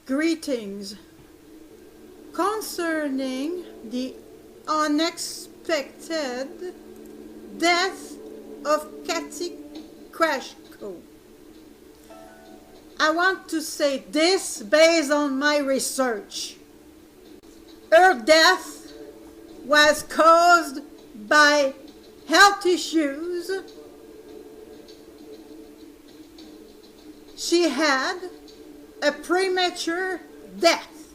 Greetings. Concerning the unexpected death of Kathy Krajco, I want to say this based on my research. Her death was caused by health issues. She had a premature death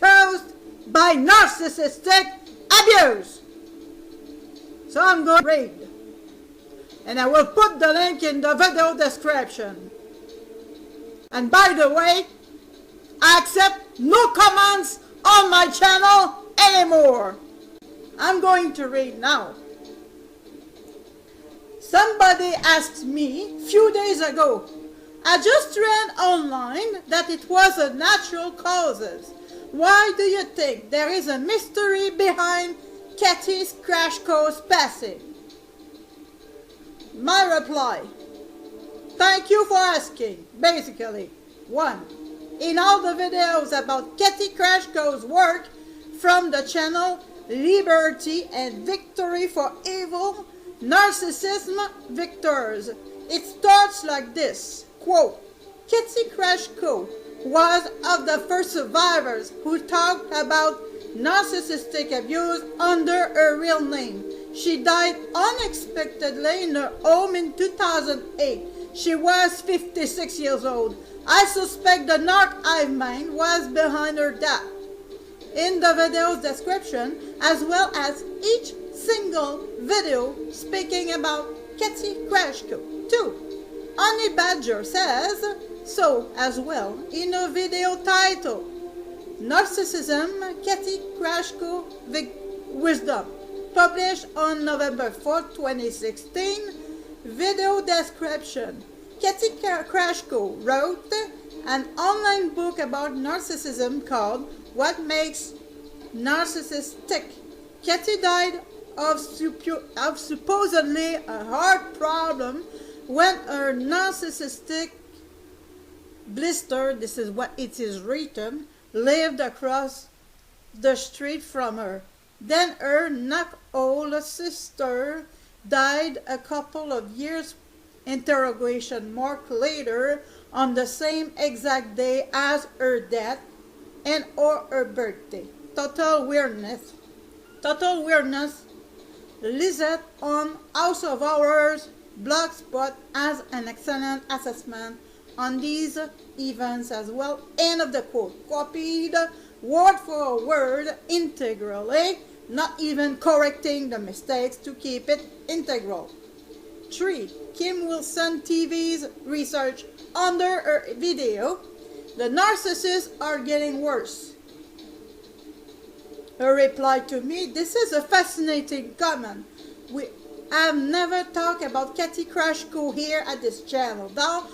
caused by narcissistic abuse. So I'm going to read, and I will put the link in the video description. And by the way, I accept no comments on my channel anymore. I'm going to read now. Somebody asked me a few days ago, I just read online that it was a natural causes. Why do you think there is a mystery behind Kathy Krajco's passing? My reply, thank you for asking. Basically, 1. In all the videos about Kathy Krajco's work from the channel Liberty and Victory for Evil, Narcissism Victors, it starts like this, quote, Kathy Krajco was of the first survivors who talked about narcissistic abuse under her real name. She died unexpectedly in her home in 2008. She was 56 years old. I suspect the narc hive mind was behind her death. In the video's description, as well as each single video speaking about Kathy Krajco. 2. Honey Badger says so as well in a video titled Narcissism, Kathy Krajco Wisdom, published on November 4, 2016. Video description. Kathy Krajco wrote an online book about narcissism called What Makes Narcissist Tick. Kathy died of supposedly a heart problem when her narcissistic blister, this is what it is written, lived across the street from her. Then her Narchole sister died a couple of years interrogation mark later on the same exact day as her death and or her birthday. Total weirdness. Lisette on HouseofMirrors.blogspot has an excellent assessment on these events as well. End of the quote. Copied word for word integrally, not even correcting the mistakes to keep it integral. 3. Kim Wilson TV's research under her video, the narcissists are getting worse. Her reply to me, this is a fascinating comment. We have never talked about Kathy Krajco here at this channel, though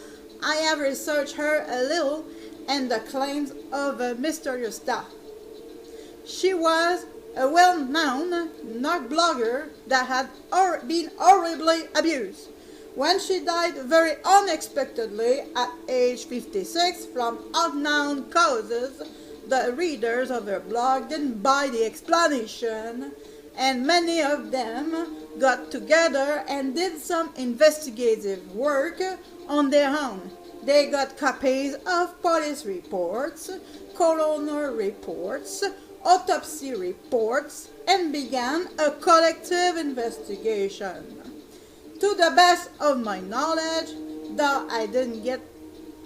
I have researched her a little and the claims of a mysterious death. She was a well-known narc blogger that had been horribly abused. When she died very unexpectedly at age 56 from unknown causes, the readers of her blog didn't buy the explanation, and many of them got together and did some investigative work on their own. They got copies of police reports, coroner reports, autopsy reports, and began a collective investigation. To the best of my knowledge, though I didn't get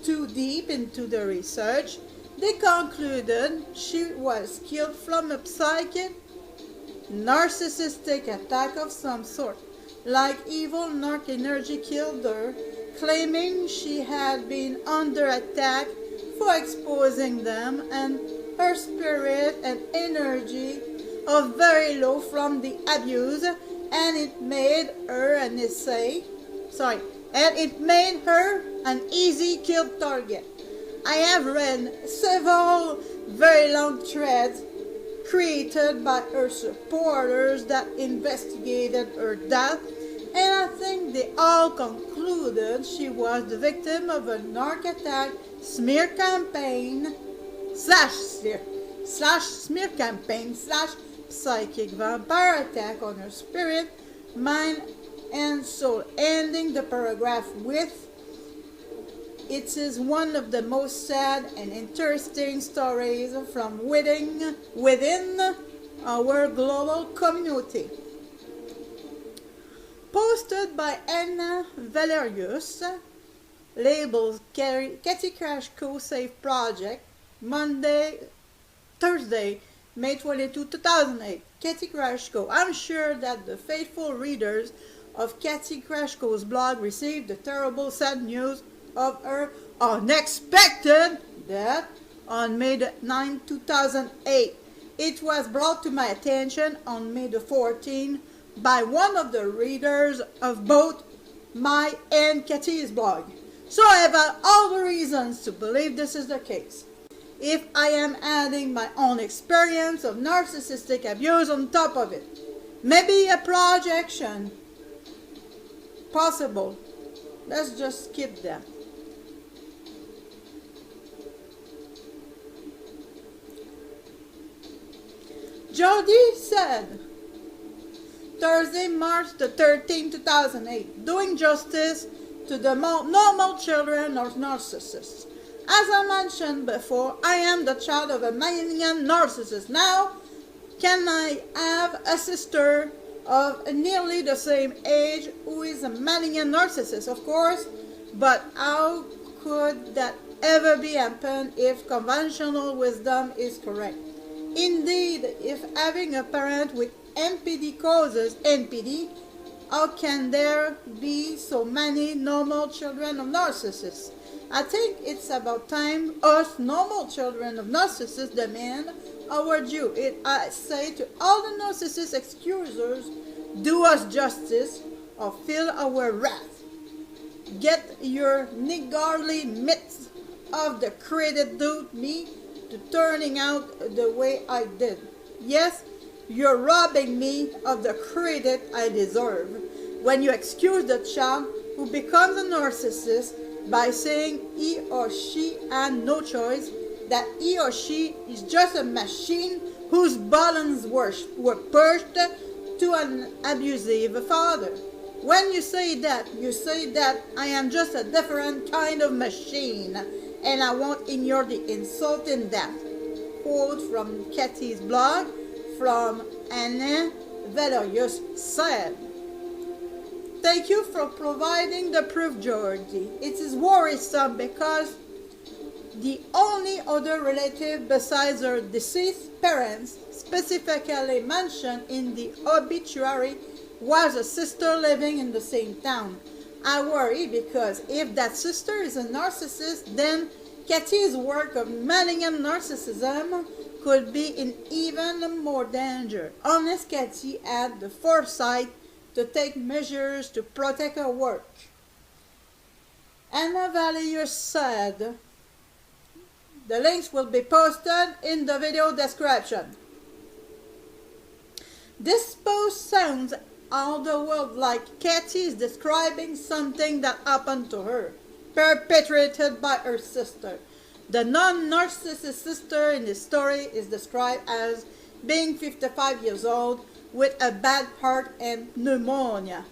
too deep into the research, they concluded she was killed from a psychic, narcissistic attack of some sort, like evil narc energy killed her, claiming she had been under attack for exposing them and her spirit and energy are very low from the abuse, and it made her an easy kill target. I have read several very long threads created by her supporters that investigated her death and I think they all concluded she was the victim of a narc attack, smear campaign, slash smear campaign, slash psychic vampire attack on her spirit, mind, and soul. Ending the paragraph with, "It is one of the most sad and interesting stories from within our global community." Posted by Anna Valerius, labeled Kathy Krajco Safe Project, Thursday, May 22, 2008. Kathy Krajco. I'm sure that the faithful readers of Kathy Krajco's blog received the terrible sad news of her unexpected death on May 9, 2008. It was brought to my attention on May 14 by one of the readers of both my and Kathy's blog. So I have all the reasons to believe this is the case. If I am adding my own experience of narcissistic abuse on top of it, maybe a projection possible. Let's just skip that. Jody said, Thursday, March the 13th, 2008, doing justice to the normal children of narcissists. As I mentioned before, I am the child of a malignant narcissist. Now, can I have a sister of nearly the same age who is a malignant narcissist? Of course, but how could that ever be happen if conventional wisdom is correct? Indeed, if having a parent with NPD causes NPD, how can there be so many normal children of narcissists? I think it's about time us normal children of narcissists demand our due. I say to all the narcissist excusers, do us justice or feel our wrath. Get your niggardly mitts of the credit due me to turning out the way I did. Yes, you're robbing me of the credit I deserve when you excuse the child who becomes a narcissist by saying he or she had no choice, that he or she is just a machine whose buttons were pushed to an abusive father. When you say that I am just a different kind of machine, and I won't ignore the insult in that. Quote from Kathy's blog, from Anna Valerius said, "Thank you for providing the proof, Georgie. It is worrisome because the only other relative besides her deceased parents specifically mentioned in the obituary was a sister living in the same town. I worry because if that sister is a narcissist, then Kathy's work of malignant narcissism could be in even more danger, unless Kathy had the foresight to take measures to protect her work." Anna Valerius said, the links will be posted in the video description. This post sounds all the world like Kathy is describing something that happened to her, perpetrated by her sister. The non-narcissist sister in this story is described as being 55 years old with a bad heart and pneumonia.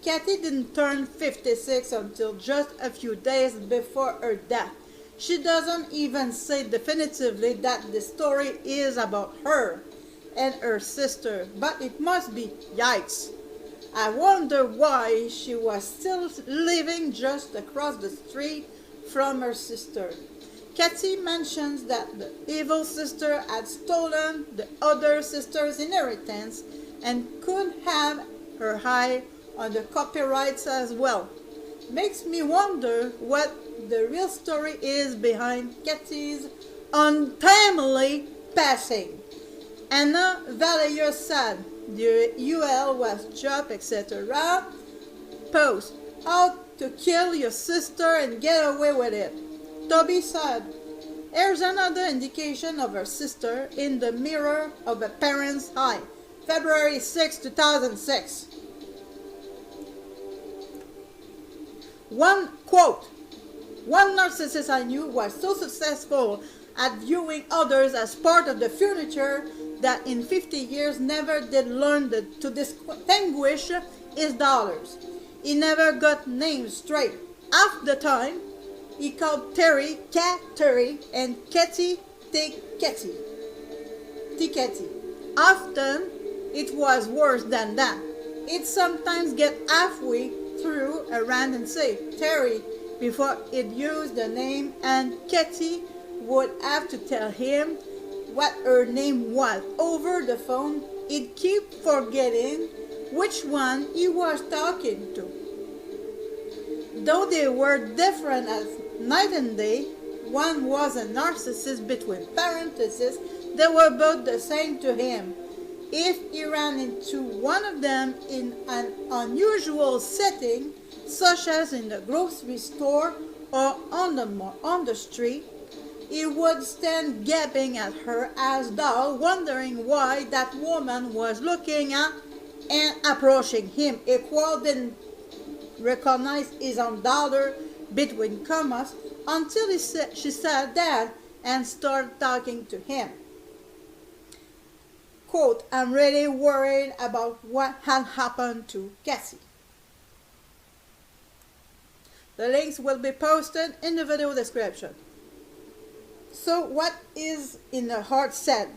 Kathy didn't turn 56 until just a few days before her death. She doesn't even say definitively that the story is about her and her sister, but it must be. Yikes. I wonder why she was still living just across the street from her sister. Kathy mentions that the evil sister had stolen the other sister's inheritance and could have her eye on the copyrights as well. Makes me wonder what the real story is behind Kathy's untimely passing. Anna Valerius said, the UL was job, etc. Post, how to kill your sister and get away with it. Toby said, here's another indication of her sister in the mirror of a parent's eye. February 6, 2006. One quote, one narcissist I knew was so successful at viewing others as part of the furniture that in 50 years never did learn to distinguish his dollars. He never got names straight. Half the time, he called Terry Cat Terry and Kathy Ketty. Often, it was worse than that. He'd sometimes get halfway through a rant and say, Terry, before he'd use the name, and Kathy would have to tell him what her name was. Over the phone, he'd keep forgetting which one he was talking to. Though they were different as night and day, one was a narcissist between parentheses, they were both the same to him. If he ran into one of them in an unusual setting, such as in the grocery store or on the street, he would stand gaping at her as though wondering why that woman was looking at and approaching him. Equal didn't recognize his own dollar between commas until she sat down and started talking to him. Quote, I'm really worried about what had happened to Cassie. The links will be posted in the video description. So what is in the heart said?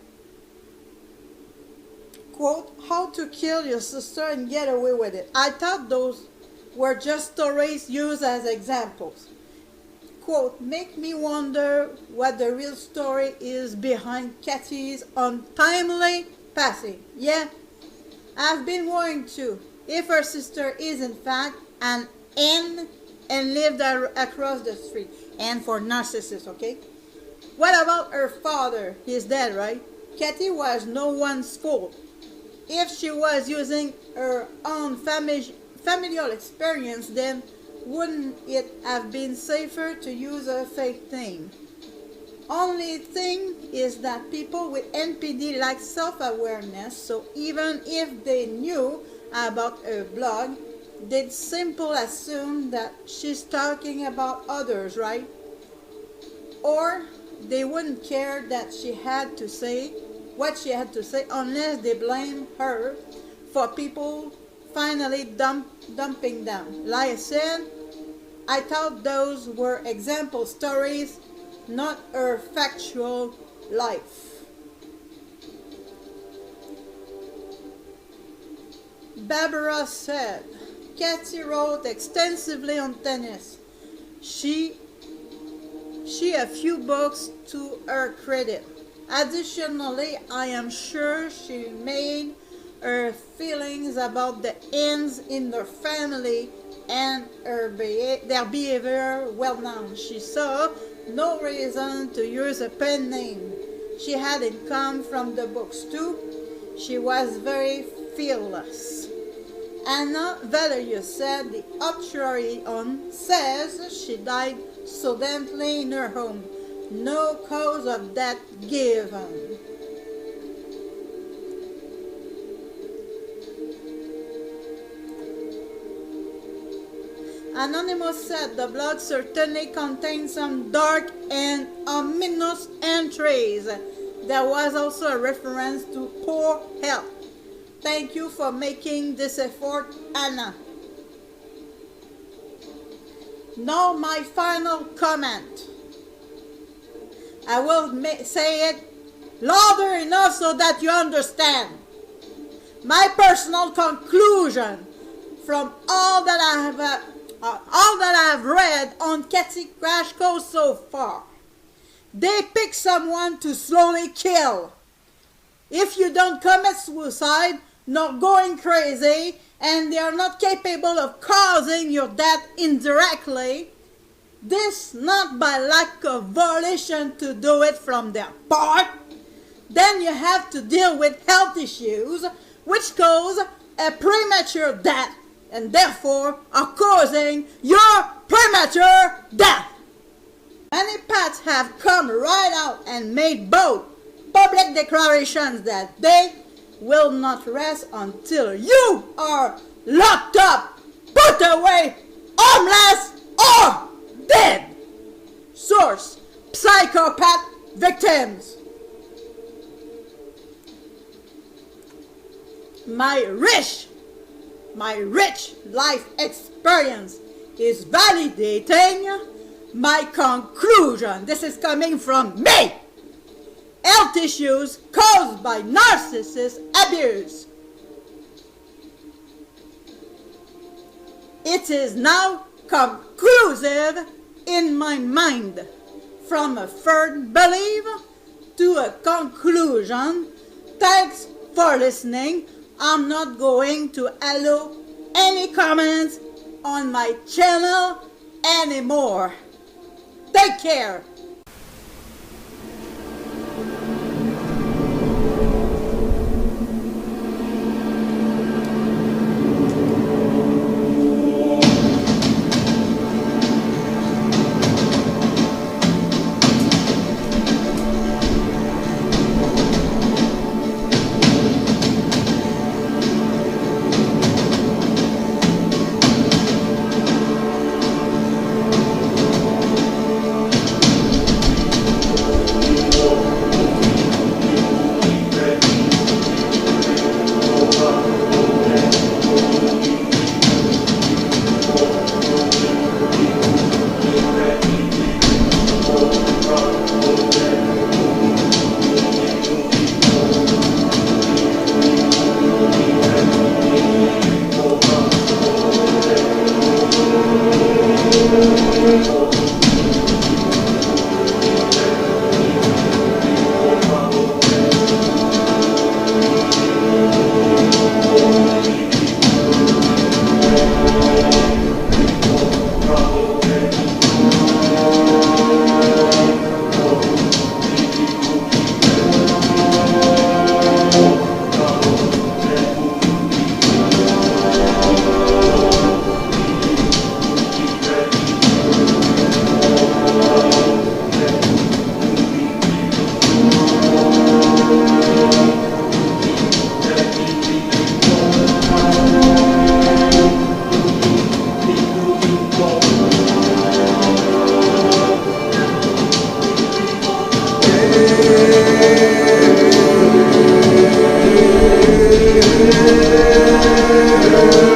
Quote, how to kill your sister and get away with it. I thought those were just stories used as examples. Quote, make me wonder what the real story is behind Kathy's untimely passing. Yeah, I've been worrying too. If her sister is in fact an N and lived across the street. And for narcissists, okay? What about her father? He's dead, right? Kathy was no one's fault. If she was using her own familial experience, then wouldn't it have been safer to use a fake name? Only thing is that people with NPD lack self-awareness, so even if they knew about her blog, they'd simply assume that she's talking about others, right? Or they wouldn't care that she had to say what she had to say unless they blame her for people finally dumping them. Like I said, I thought those were example stories, not her factual life. Barbara said, Kathy wrote extensively on tennis. She a few books to her credit. Additionally, I am sure she made her feelings about the ends in their family and their behavior well known. She saw no reason to use a pen name. She had income from the books too. She was very fearless. Anna Valerio said the obituary says she died suddenly in her home. No cause of death given. Anonymous said the blog certainly contains some dark and ominous entries. There was also a reference to poor health. Thank you for making this effort, Anna. Now my final comment. I will say it louder enough so that you understand. My personal conclusion from all that I have read on Kathy Krajco so far. They pick someone to slowly kill. If you don't commit suicide, not going crazy, and they are not capable of causing your death indirectly, this not by lack of volition to do it from their part, then you have to deal with health issues which cause a premature death and therefore are causing your premature death. Many paths have come right out and made bold public declarations that they will not rest until you are locked up, put away, homeless, psychopath victims. My rich life experience is validating my conclusion. This is coming from me. Health issues caused by narcissist abuse. It is now conclusive in my mind, from a firm belief to a conclusion. Thanks for listening. I'm not going to allow any comments on my channel anymore. Take care. Yeah.